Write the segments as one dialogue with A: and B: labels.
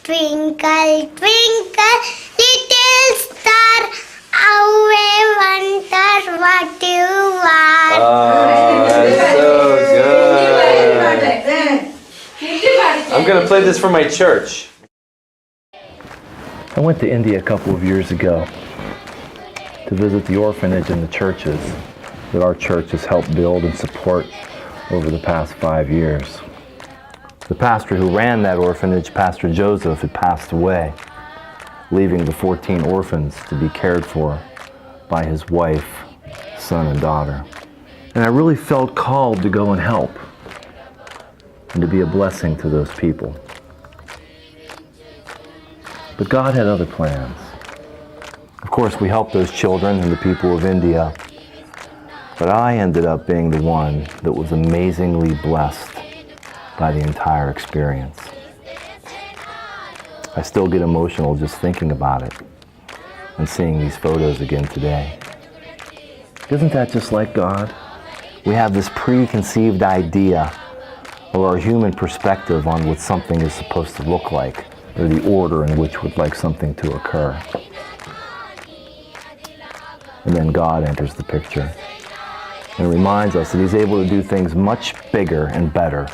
A: Twinkle, twinkle, little star, how I wonder what you are.
B: Oh, that's so good. I'm going to play this for my church. I went to India a couple of years ago to visit the orphanage and the churches that our church has helped build and support over the past 5 years. The pastor who ran that orphanage, Pastor Joseph, had passed away, leaving the 14 orphans to be cared for by his wife, son, and daughter. And I really felt called to go and help and to be a blessing to those people. But God had other plans. Of course, we helped those children and the people of India, but I ended up being the one that was amazingly blessed by the entire experience. I still get emotional just thinking about it and seeing these photos again today. Isn't that just like God? We have this preconceived idea or our human perspective on what something is supposed to look like, or the order in which we'd like something to occur. And then God enters the picture and reminds us that He's able to do things much bigger and better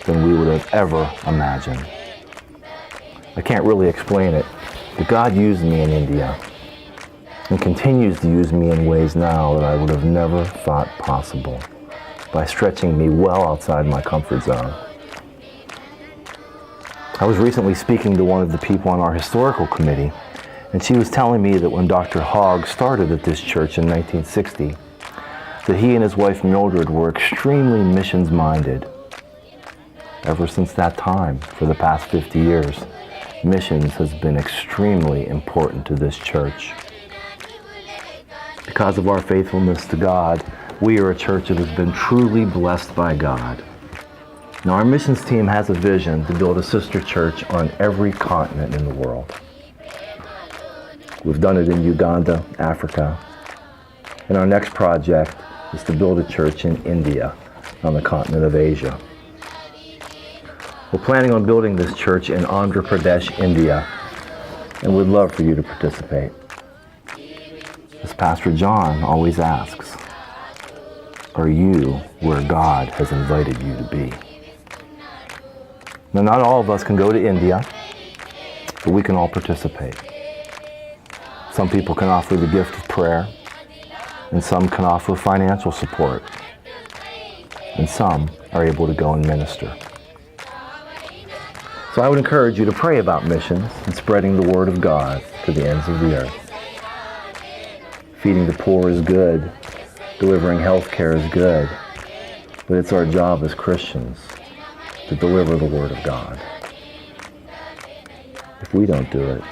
B: than we would have ever imagined. I can't really explain it, but God used me in India and continues to use me in ways now that I would have never thought possible, by stretching me well outside my comfort zone. I was recently speaking to one of the people on our historical committee, and she was telling me that when Dr. Hogg started at this church in 1960, that he and his wife Mildred were extremely missions-minded. Ever since that time, for the past 50 years, missions has been extremely important to this church. Because of our faithfulness to God, we are a church that has been truly blessed by God. Now, our missions team has a vision to build a sister church on every continent in the world. We've done it in Uganda, Africa, and our next project is to build a church in India, on the continent of Asia. We're planning on building this church in Andhra Pradesh, India, and we'd love for you to participate. As Pastor John always asks, are you where God has invited you to be? Now, not all of us can go to India, but we can all participate. Some people can offer the gift of prayer, and some can offer financial support, and some are able to go and minister. So I would encourage you to pray about missions and spreading the word of God to the ends of the earth. Feeding the poor is good. Delivering health care is good. But it's our job as Christians to deliver the word of God. If we don't do it,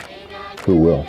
B: who will?